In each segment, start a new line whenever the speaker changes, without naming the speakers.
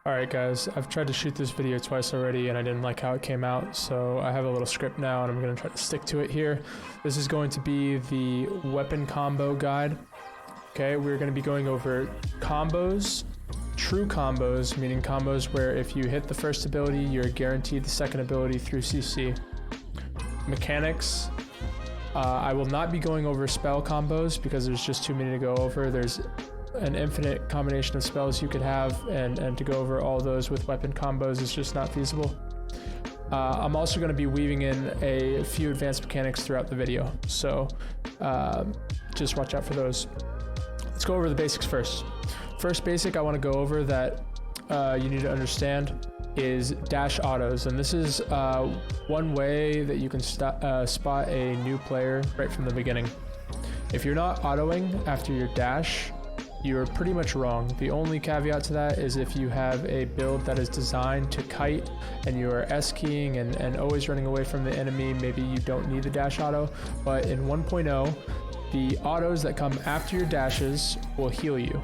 Alright guys, I've tried to shoot this video twice already and I didn't like how it came out, so I have a little script now and I'm going to try to stick to it here. This is going to be the weapon combo guide. Okay, we're going to be going over combos, true combos, meaning combos where if you hit the first ability, you're guaranteed the second ability through CC. Mechanics. I will not be going over spell combos because there's just too many to go over. There's an infinite combination of spells you could have, and to go over all those with weapon combos is just not feasible. I'm also going to be weaving in a few advanced mechanics throughout the video, so just watch out for those. Let's go over the basics first. First basic I want to go over that you need to understand is dash autos, and this is one way that you can spot a new player right from the beginning. If you're not autoing after your dash, you're pretty much wrong. The only caveat to that is if you have a build that is designed to kite and you are S-keying and always running away from the enemy, maybe you don't need the dash auto. But in 1.0, the autos that come after your dashes will heal you,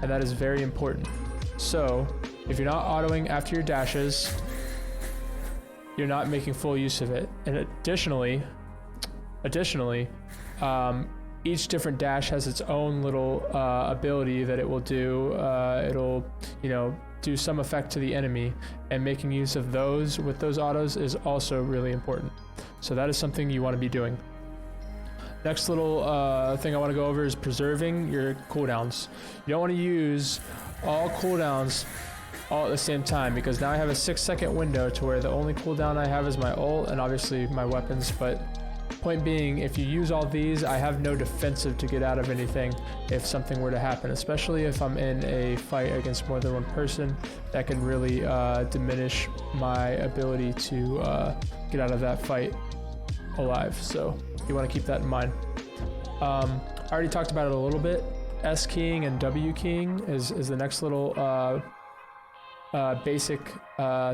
and that is very important. So if you're not autoing after your dashes, you're not making full use of it. And additionally, each different dash has its own little ability that it will do. It'll, do some effect to the enemy, and making use of those with those autos is also really important. So that is something you want to be doing. Next little thing I want to go over is preserving your cooldowns. You don't want to use all cooldowns all at the same time, because now I have a 6-second window to where the only cooldown I have is my ult and obviously my weapons. But point being, if you use all these, I have no defensive to get out of anything if something were to happen, especially if I'm in a fight against more than one person. That can really diminish my ability to get out of that fight alive, so you want to keep that in mind. I already talked about it a little bit. S keying and W keying is the next little basic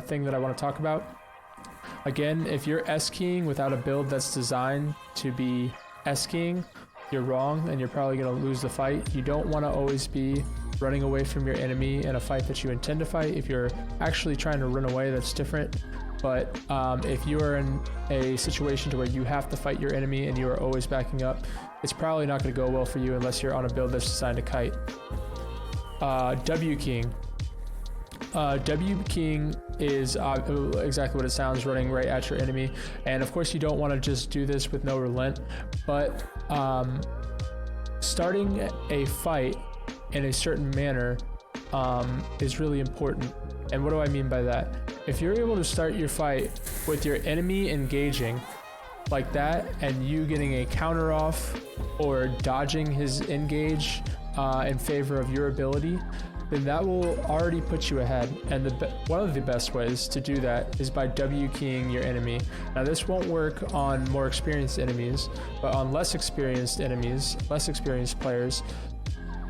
thing that I want to talk about. Again, if you're S-keying without a build that's designed to be S-keying, you're wrong and you're probably going to lose the fight. You don't want to always be running away from your enemy in a fight that you intend to fight. If you're actually trying to run away, that's different. But if you are in a situation to where you have to fight your enemy and you are always backing up, it's probably not going to go well for you unless you're on a build that's designed to kite. W keying. W keying is exactly what it sounds, running right at your enemy. And of course you don't want to just do this with no relent, but starting a fight in a certain manner is really important. And what do I mean by that? If you're able to start your fight with your enemy engaging like that and you getting a counter off or dodging his engage in favor of your ability, then that will already put you ahead. And one of the best ways to do that is by W keying your enemy. Now this won't work on more experienced enemies, but on less experienced enemies, less experienced players,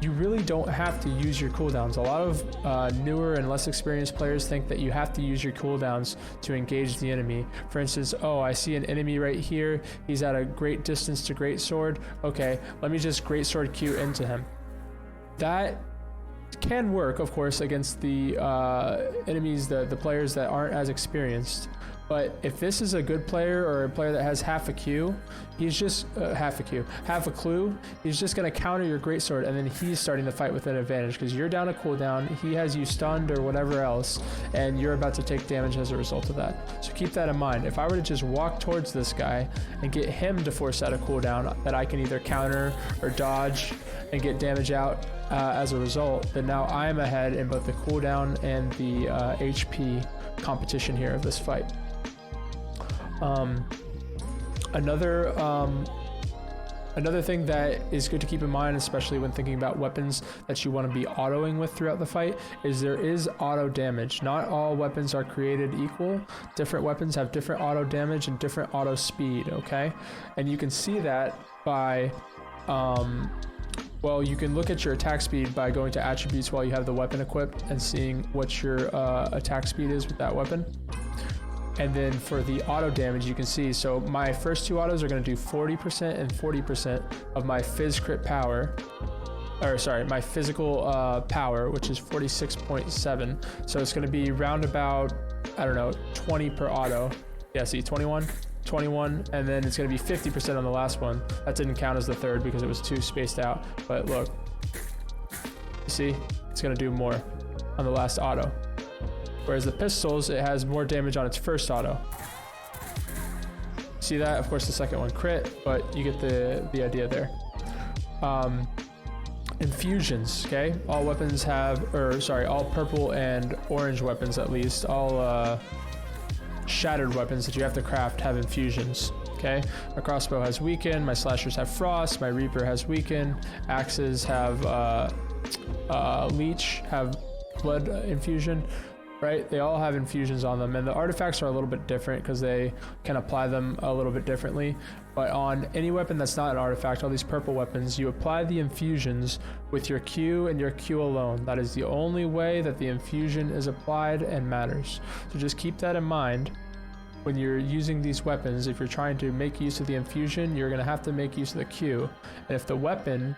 you really don't have to use your cooldowns. A lot of newer and less experienced players think that you have to use your cooldowns to engage the enemy. For instance, oh, I see an enemy right here. He's at a great distance to Greatsword. Okay, let me just Greatsword Q into him. That can work, of course, against the enemies, the players that aren't as experienced. But if this is a good player or a player that has half a Q, he's just half a clue, he's just going to counter your Greatsword, and then he's starting the fight with an advantage because you're down a cooldown, he has you stunned or whatever else, and you're about to take damage as a result of that. So keep that in mind. If I were to just walk towards this guy and get him to force out a cooldown that I can either counter or dodge and get damage out as a result, then now I'm ahead in both the cooldown and the HP competition here of this fight. Another thing that is good to keep in mind, especially when thinking about weapons that you want to be autoing with throughout the fight, is there is auto damage. Not all weapons are created equal. Different weapons have different auto damage and different auto speed, okay? And you can see that by well, you can look at your attack speed by going to attributes while you have the weapon equipped and seeing what your attack speed is with that weapon. And then for the auto damage, you can see, so my first two autos are going to do 40% and 40% of my phys crit power. or sorry, my physical power, which is 46.7. So it's going to be round about, I don't know, 20 per auto. Yeah, see, 21, and then it's going to be 50% on the last one. That didn't count as the third because it was too spaced out. But look, you see, it's going to do more on the last auto. Whereas the pistols, it has more damage on its first auto. See that? Of course, the second one crit, but you get the idea there. Infusions, okay? All weapons have, or sorry, all purple and orange weapons at least, all shattered weapons that you have to craft have infusions, okay? My crossbow has weaken, my slashers have frost, my reaper has weaken, axes have leech, have blood infusion, right? They all have infusions on them, and the artifacts are a little bit different because they can apply them a little bit differently. But on any weapon that's not an artifact, all these purple weapons, you apply the infusions with your Q and your Q alone. That is the only way that the infusion is applied and matters. So just keep that in mind when you're using these weapons. If you're trying to make use of the infusion, you're going to have to make use of the Q. And if the weapon,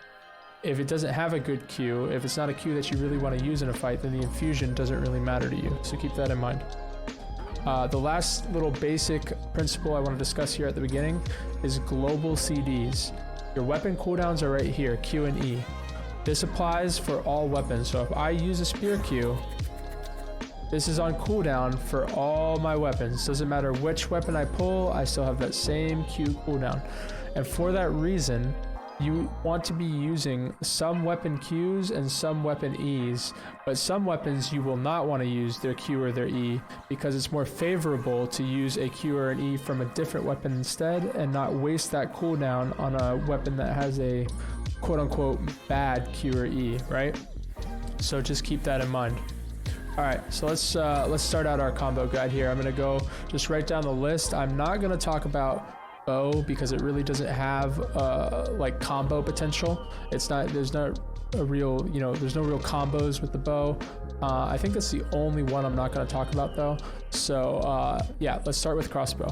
if it doesn't have a good Q, if it's not a Q that you really want to use in a fight, then the infusion doesn't really matter to you. So keep that in mind. The last little basic principle I want to discuss here at the beginning is global CDs. Your weapon cooldowns are right here, Q and E. This applies for all weapons. So if I use a spear Q, this is on cooldown for all my weapons. Doesn't matter which weapon I pull, I still have that same Q cooldown. And for that reason, you want to be using some weapon Qs and some weapon Es, but some weapons you will not want to use their Q or their E because it's more favorable to use a Q or an E from a different weapon instead and not waste that cooldown on a weapon that has a quote-unquote bad Q or E, right? So just keep that in mind. All right, so let's start out our combo guide here. I'm gonna go just write down the list. I'm not gonna talk about bow because it really doesn't have like combo potential. It's not, there's not a real, you know, there's no real combos with the bow. I think that's the only one I'm not going to talk about though. So yeah, let's start with crossbow.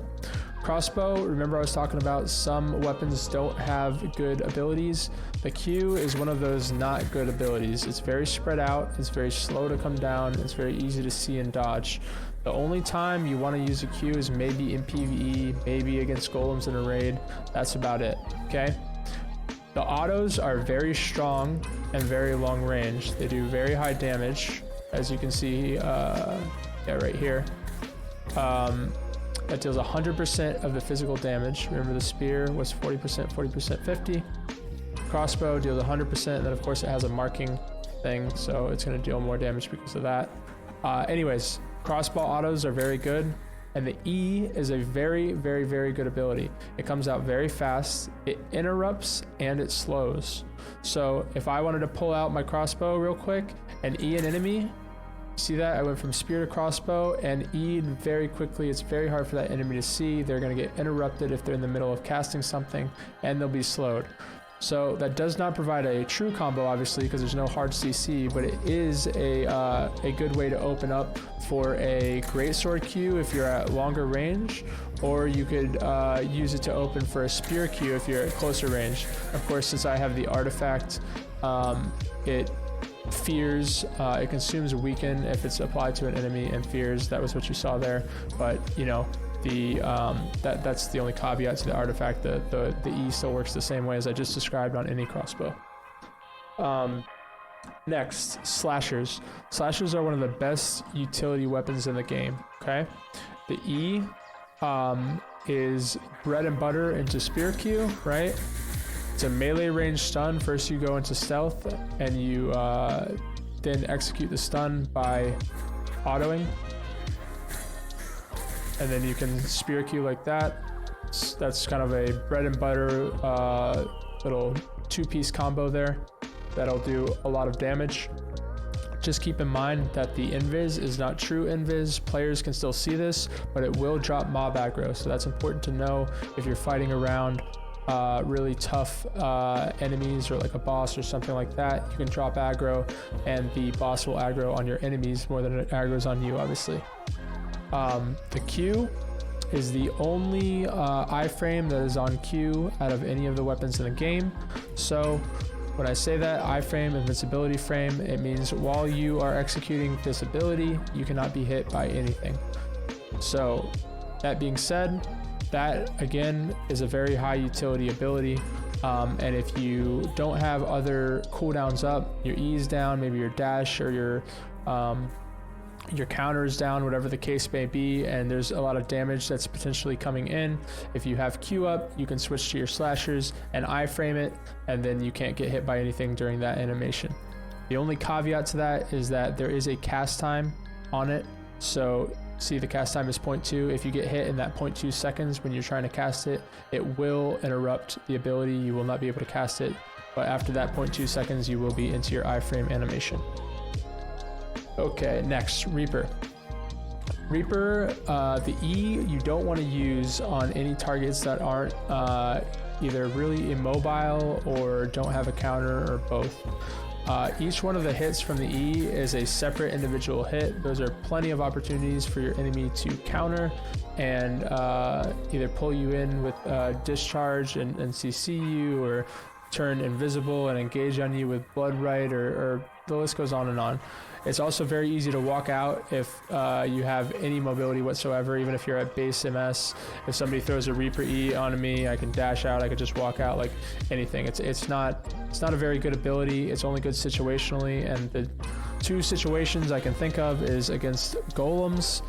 Crossbow, remember I was talking about some weapons don't have good abilities. The Q is one of those not good abilities. It's very spread out, it's very slow to come down, it's very easy to see and dodge. The only time you want to use a Q is maybe in PvE, maybe against golems in a raid. That's about it, okay? The autos are very strong and very long range. They do very high damage, as you can see yeah, right here. That deals 100% of the physical damage. Remember the spear was 40%, 40%, 50. Crossbow deals 100%, and then of course it has a marking thing, so it's going to deal more damage because of that. Anyways, crossbow autos are very good, and the E is a very, very, very good ability. It comes out very fast, it interrupts, and it slows. So if I wanted to pull out my crossbow real quick and E an enemy, see that? I went from spear to crossbow and E very quickly. It's very hard for that enemy to see. They're going to get interrupted if they're in the middle of casting something, and they'll be slowed. So that does not provide a true combo, obviously, because there's no hard CC, but it is a good way to open up for a Greatsword Q if you're at longer range, or you could use it to open for a spear Q if you're at closer range. Of course, since I have the artifact, it fears, it consumes weaken if it's applied to an enemy, and fears, that was what you saw there. But you know, that's the only caveat to the artifact. The E still works the same way as I just described on any crossbow. Next, slashers. Slashers are one of the best utility weapons in the game, okay? The E is bread and butter into spear Q, right? It's a melee range stun. First you go into stealth, and you then execute the stun by autoing. And then you can spear Q like that. That's kind of a bread and butter little two-piece combo there that'll do a lot of damage. Just keep in mind that the invis is not true invis. Players can still see this, but it will drop mob aggro. So that's important to know if you're fighting around really tough enemies, or like a boss or something like that. You can drop aggro, and the boss will aggro on your enemies more than it aggro's on you, obviously. The Q is the only iframe that is on Q out of any of the weapons in the game. So When I say that, iframe, invincibility frame, it means while you are executing this ability, you cannot be hit by anything. So that being said, that again is a very high utility ability. And if you don't have other cooldowns up, your E is down, maybe your dash or your counter is down, whatever the case may be, and there's a lot of damage that's potentially coming in. If you have Q up, you can switch to your slashers and iframe it, and then you can't get hit by anything during that animation. The only caveat to that is that there is a cast time on it. So see, the cast time is 0.2. If you get hit in that 0.2 seconds when you're trying to cast it, it will interrupt the ability. You will not be able to cast it, but after that 0.2 seconds, you will be into your iframe animation. Okay, next, Reaper. Reaper, the E you don't want to use on any targets that aren't either really immobile or don't have a counter, or both. Each one of the hits from the E is a separate individual hit. Those are plenty of opportunities for your enemy to counter and either pull you in with discharge and CC you, or turn invisible and engage on you with blood right, or the list goes on and on. It's also very easy to walk out if you have any mobility whatsoever, even if you're at base MS. If somebody throws a Reaper E onto me, I can dash out, I could just walk out like anything. It's not a very good ability. It's only good situationally, and the two situations I can think of is against golems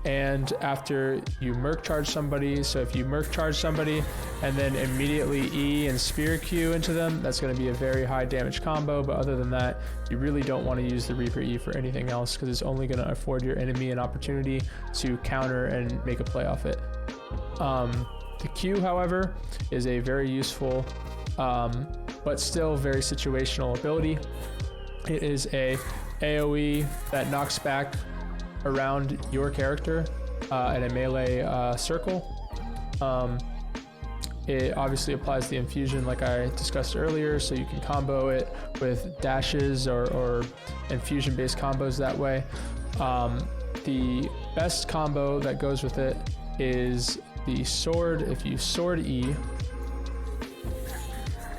and after you Merc charge somebody. So if you Merc charge somebody and then immediately E and Spear Q into them, that's going to be a very high damage combo. But other than that, you really don't want to use the Reaper E for anything else, because it's only going to afford your enemy an opportunity to counter and make a play off it. The Q, however, is a very useful but still very situational ability. It is a AoE that knocks back around your character in a melee circle. It obviously applies the infusion like I discussed earlier, so you can combo it with dashes or infusion based combos that way. The best combo that goes with it is the sword. If you sword E,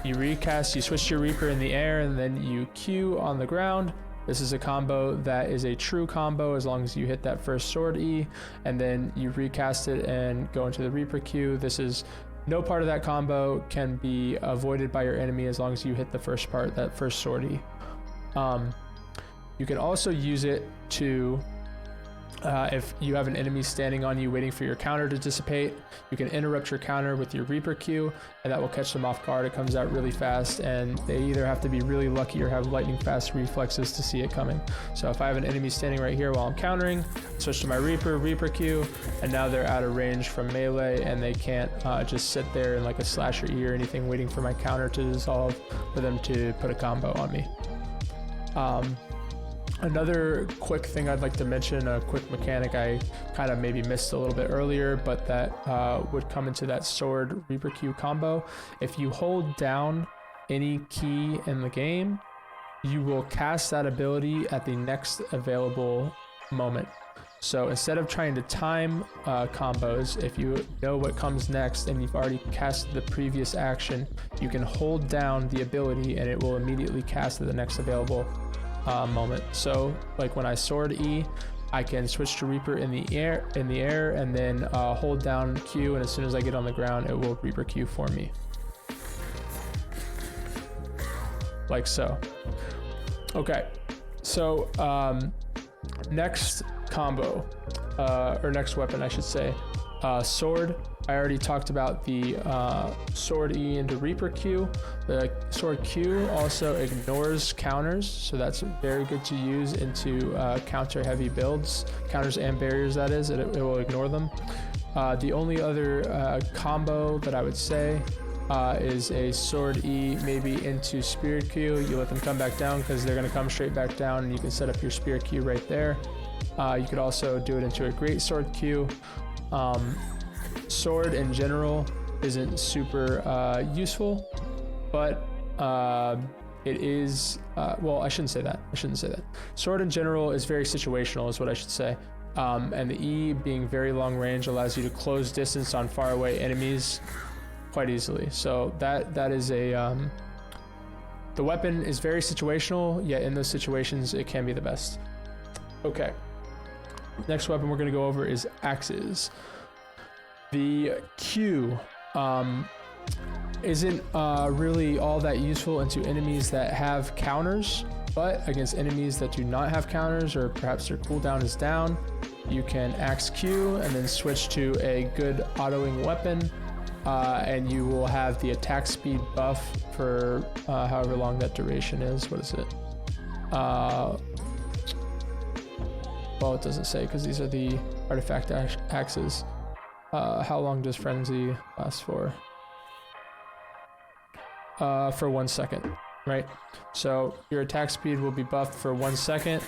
you recast, you switch your Reaper in the air, and then you Q on the ground. This is a combo that is a true combo as long as you hit that first sword E, and then you recast it and go into the Reaper Q. This is no part of that combo can be avoided by your enemy as long as you hit the first part, that first sword E. You can also use it to if you have an enemy standing on you waiting for your counter to dissipate, you can interrupt your counter with your Reaper Q, and that will catch them off guard. It comes out really fast, and they either have to be really lucky or have lightning fast reflexes to see it coming. So if I have an enemy standing right here while I'm countering, switch to my Reaper Q, and now they're out of range from melee, and they can't just sit there in like a slasher E or anything waiting for my counter to dissolve for them to put a combo on me. Another quick thing I'd like to mention, a quick mechanic I kind of maybe missed a little bit earlier, but that would come into that sword Reaper Q combo. If you hold down any key in the game, you will cast that ability at the next available moment. So instead of trying to time combos, if you know what comes next and you've already casted the previous action, you can hold down the ability and it will immediately cast at the next available moment. So like when I sword E, I can switch to Reaper in the air and then hold down Q, and as soon as I get on the ground, it will Reaper Q for me. Like so. Okay, so next combo, or next weapon I should say, sword. I already talked about the sword E into Reaper Q. The sword Q also ignores counters, so that's very good to use into counter heavy builds, counters and barriers that is, it will ignore them. The only other combo that I would say is a sword E maybe into Spear Q. You let them come back down because they're going to come straight back down, and you can set up your Spear Q right there. You could also do it into a Greatsword Q. Sword in general isn't super useful, but it is well, I shouldn't say that. Sword in general is very situational is what I should say, and the E being very long range allows you to close distance on far away enemies quite easily. So that is a the weapon is very situational, yet in those situations, it can be the best. Okay. Next weapon we're going to go over is axes. The Q isn't really all that useful into enemies that have counters, but against enemies that do not have counters, or perhaps their cooldown is down, you can axe Q and then switch to a good autoing weapon, and you will have the attack speed buff for however long that duration is. What is it? Well, it doesn't say because these are the artifact axes. How long does frenzy last for? For 1 second, right? So your attack speed will be buffed for 1 second.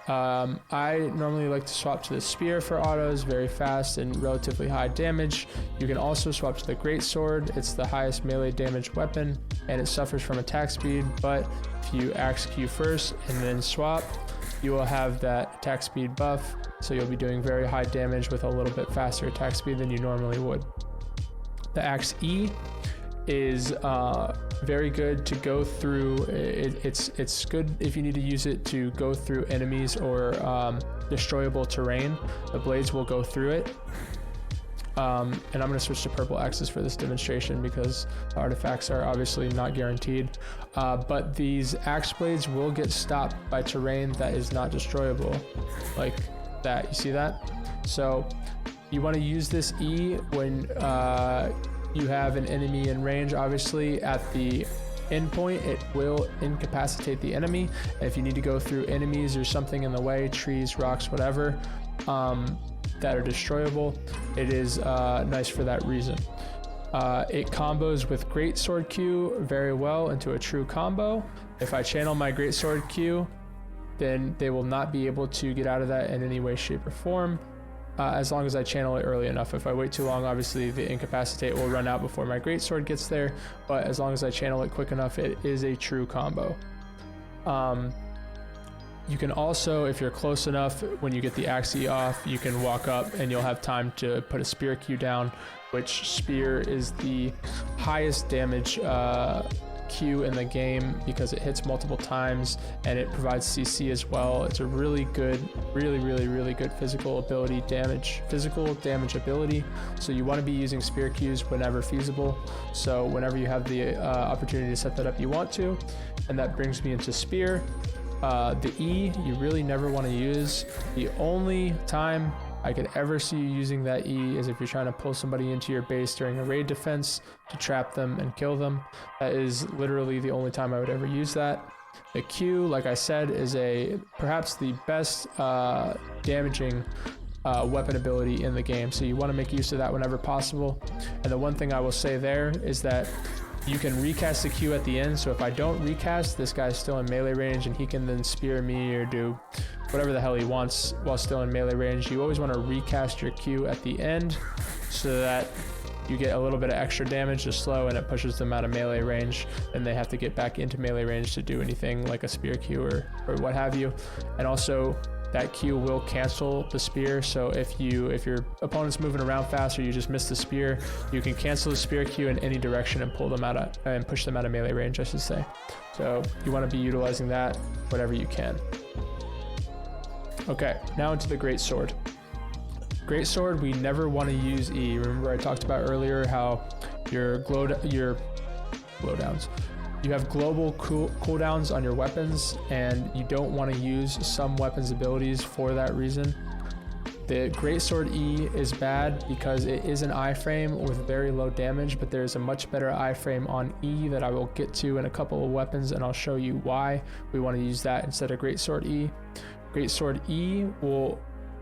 I normally like to swap to the spear for autos, very fast and relatively high damage. You can also swap to the Greatsword. It's the highest melee damage weapon and it suffers from attack speed, but if you axe Q first and then swap, you will have that attack speed buff, so you'll be doing very high damage with a little bit faster attack speed than you normally would. The axe E is very good to go through. It's good if you need to use it to go through enemies or destroyable terrain. The blades will go through it. And I'm going to switch to purple axes for this demonstration because the artifacts are obviously not guaranteed. But these axe blades will get stopped by terrain that is not destroyable, like that. You see that? So you want to use this E when you have an enemy in range. Obviously at the end point it will incapacitate the enemy. If you need to go through enemies or something in the way, trees, rocks, whatever, that are destroyable, it is nice for that reason. It combos with Greatsword Q very well into a true combo. If I channel my Greatsword Q, then they will not be able to get out of that in any way, shape, or form, as long as I channel it early enough. If I wait too long, obviously the incapacitate will run out before my Greatsword gets there, but as long as I channel it quick enough, it is a true combo. You can also, if you're close enough, when you get the axe E off, you can walk up and you'll have time to put a spear Q down, which spear is the highest damage Q in the game because it hits multiple times and it provides CC as well. It's a really good, really good physical damage ability. So you want to be using spear Qs whenever feasible. So whenever you have the opportunity to set that up, you want to. And that brings me into spear. The E you really never want to use. The only time I could ever see you using that E is if you're trying to pull somebody into your base during a raid defense to trap them and kill them. That is literally the only time I would ever use that. The Q, like I said, is perhaps the best damaging weapon ability in the game, so you want to make use of that whenever possible. And the one thing I will say there is that you can recast the Q at the end, so if I don't recast, this guy's still in melee range and he can then spear me or do whatever the hell he wants while still in melee range. You always want to recast your Q at the end so that you get a little bit of extra damage to slow and it pushes them out of melee range, and they have to get back into melee range to do anything like a spear Q or what have you. And also that Q will cancel the spear, so if your opponent's moving around fast or you just miss the spear, you can cancel the spear Q in any direction and pull them out and push them out of melee range, I should say. So you want to be utilizing that whenever you can. Okay, now into the Greatsword. Greatsword, we never want to use E. Remember I talked about earlier how your blowdowns. You have global cooldowns on your weapons, and you don't want to use some weapons' abilities for that reason. The Greatsword E is bad because it is an iframe with very low damage, but there's a much better iframe on E that I will get to in a couple of weapons, and I'll show you why we want to use that instead of Greatsword E. Greatsword E will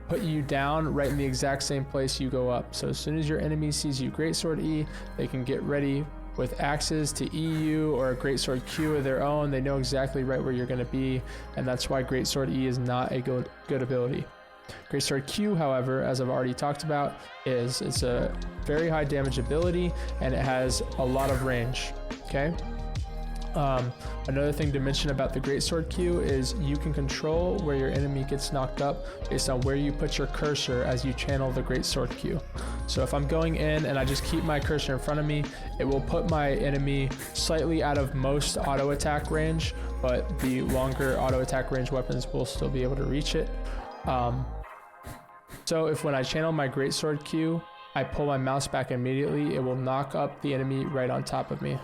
put you down right in the exact same place you go up. So as soon as your enemy sees you Greatsword E, they can get ready with axes to EU or a Greatsword Q of their own. They know exactly right where you're going to be, and that's why Greatsword E is not a good ability. Greatsword Q, however, as I've already talked about, it's a very high damage ability and it has a lot of range. Okay, Another thing to mention about the Greatsword Q is you can control where your enemy gets knocked up based on where you put your cursor as you channel the Greatsword Q. So if I'm going in and I just keep my cursor in front of me, it will put my enemy slightly out of most auto attack range, but the longer auto attack range weapons will still be able to reach it. So if when I channel my Greatsword Q, I pull my mouse back immediately, it will knock up the enemy right on top of me.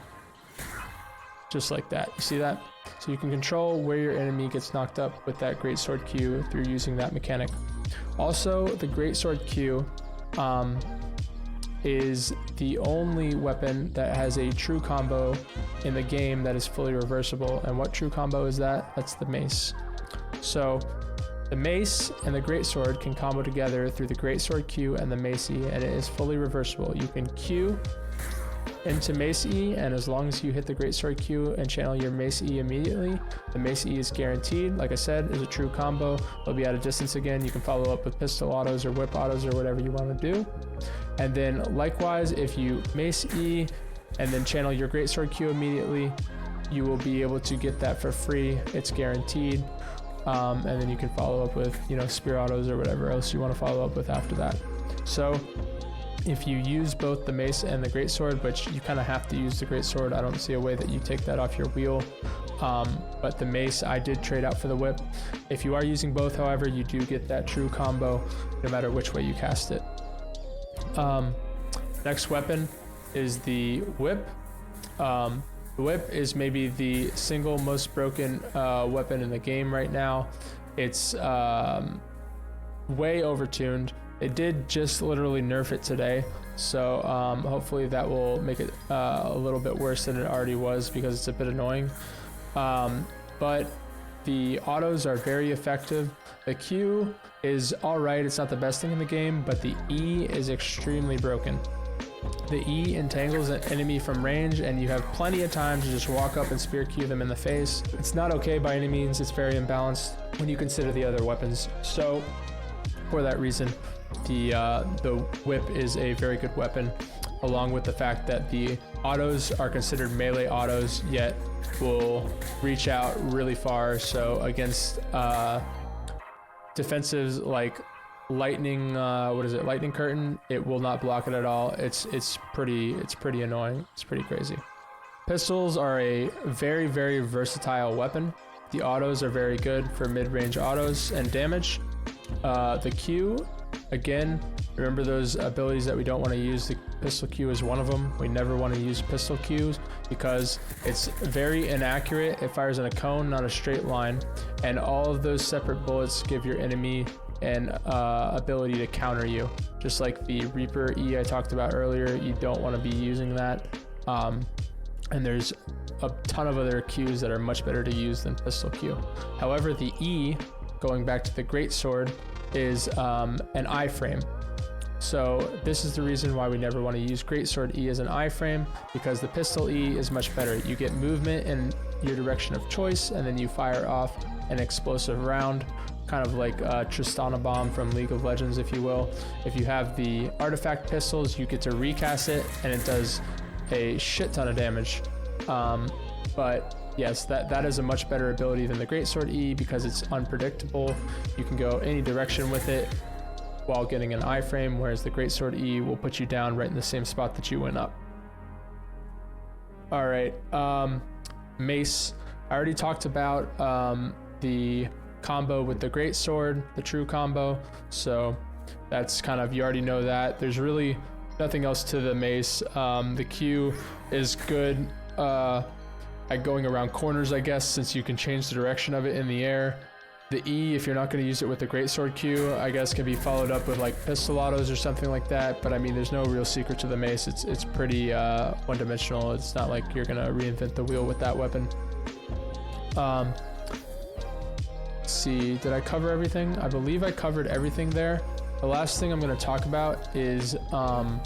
Just like that. You see that? So you can control where your enemy gets knocked up with that Greatsword Q through using that mechanic. Also, the Greatsword Q is the only weapon that has a true combo in the game that is fully reversible. And what true combo is that? That's the Mace. So the Mace and the Greatsword can combo together through the Greatsword Q and the Mace E, and it is fully reversible. You can Q into Mace E, and as long as you hit the Greatsword Q and channel your Mace E immediately, the Mace E is guaranteed. Like I said, is a true combo. It'll be at a distance again. You can follow up with pistol autos or whip autos or whatever you want to do. And then likewise, if you Mace E and then channel your Greatsword Q immediately, you will be able to get that for free. It's guaranteed. And then you can follow up with, you know, spear autos or whatever else you want to follow up with after that. So if you use both the Mace and the Greatsword, which you kind of have to use the Greatsword, I don't see a way that you take that off your wheel. But the Mace, I did trade out for the whip. If you are using both, however, you do get that true combo no matter which way you cast it. Next weapon is the whip. The whip is maybe the single most broken weapon in the game right now. It's way overtuned. They did just literally nerf it today, so hopefully that will make it a little bit worse than it already was because it's a bit annoying. But the autos are very effective. The Q is alright, it's not the best thing in the game, but the E is extremely broken. The E entangles an enemy from range, and you have plenty of time to just walk up and spear Q them in the face. It's not okay by any means, it's very imbalanced when you consider the other weapons. So for that reason, the whip is a very good weapon, along with the fact that the autos are considered melee autos, yet will reach out really far. So against defensives like lightning, lightning curtain, it will not block it at all. It's pretty annoying. It's pretty crazy. Pistols are a very, very versatile weapon. The autos are very good for mid-range autos and damage. The Q, again, remember those abilities that we don't want to use. The pistol Q is one of them. We never want to use pistol Qs because it's very inaccurate. It fires in a cone, not a straight line, and all of those separate bullets give your enemy an ability to counter you. Just like the Reaper E I talked about earlier, you don't want to be using that. And there's a ton of other Qs that are much better to use than pistol Q. However, the E, going back to the Greatsword, is an iframe. So this is the reason why we never want to use Greatsword E as an iframe, because the pistol E is much better. You get movement in your direction of choice, and then you fire off an explosive round, kind of like Tristana Bomb from League of Legends, if you will. If you have the artifact pistols, you get to recast it, and it does a shit ton of damage. But yes, that is a much better ability than the Greatsword E because it's unpredictable. You can go any direction with it while getting an iframe, whereas the Greatsword E will put you down right in the same spot that you went up. All right, Mace. I already talked about the combo with the Greatsword, the true combo. So that's kind of, you already know that. There's really nothing else to the Mace. The Q is good at going around corners, I guess, since you can change the direction of it in the air. The E, if you're not going to use it with the Greatsword Q, I guess can be followed up with like pistol autos or something like that. But I mean, there's no real secret to the Mace. It's pretty one-dimensional. It's not like you're going to reinvent the wheel with that weapon. Let's see, did I cover everything? I believe I covered everything there. The last thing I'm going to talk about is an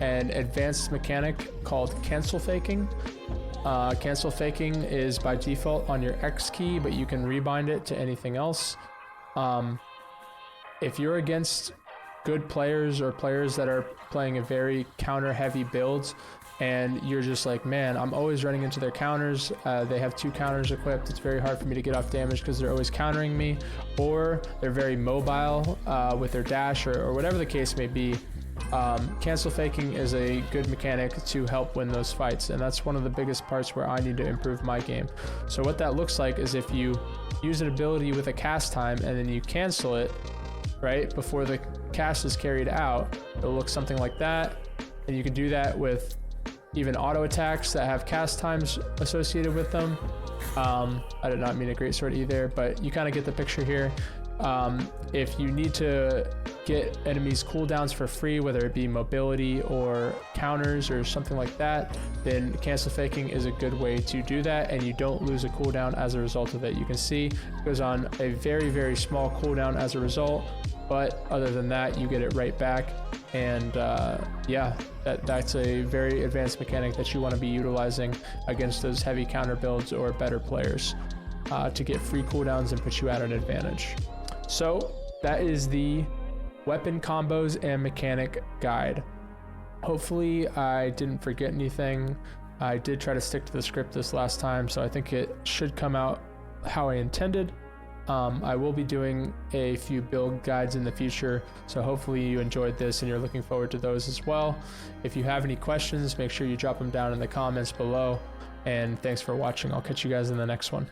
advanced mechanic called cancel faking. Cancel faking is by default on your X key, but you can rebind it to anything else. If you're against good players or players that are playing a very counter heavy build, and you're just like, man, I'm always running into their counters. They have 2 counters equipped. It's very hard for me to get off damage because they're always countering me, or they're very mobile with their dash, or whatever the case may be. Cancel faking is a good mechanic to help win those fights, and that's one of the biggest parts where I need to improve my game. So what that looks like is if you use an ability with a cast time and then you cancel it right before the cast is carried out, it'll look something like that. And you can do that with even auto attacks that have cast times associated with them. I did not mean a Greatsword either, but you kind of get the picture here. If you need to get enemies cooldowns for free, whether it be mobility or counters or something like that, then cancel faking is a good way to do that, and you don't lose a cooldown as a result of it. You can see it goes on a very, very small cooldown as a result, but other than that, you get it right back. And yeah, that's a very advanced mechanic that you want to be utilizing against those heavy counter builds or better players to get free cooldowns and put you at an advantage. So that is the weapon combos and mechanic guide. Hopefully I didn't forget anything. I did try to stick to the script this last time, so I think it should come out how I intended. I will be doing a few build guides in the future, so hopefully you enjoyed this and you're looking forward to those as well. If you have any questions, make sure you drop them down in the comments below, and thanks for watching. I'll catch you guys in the next one.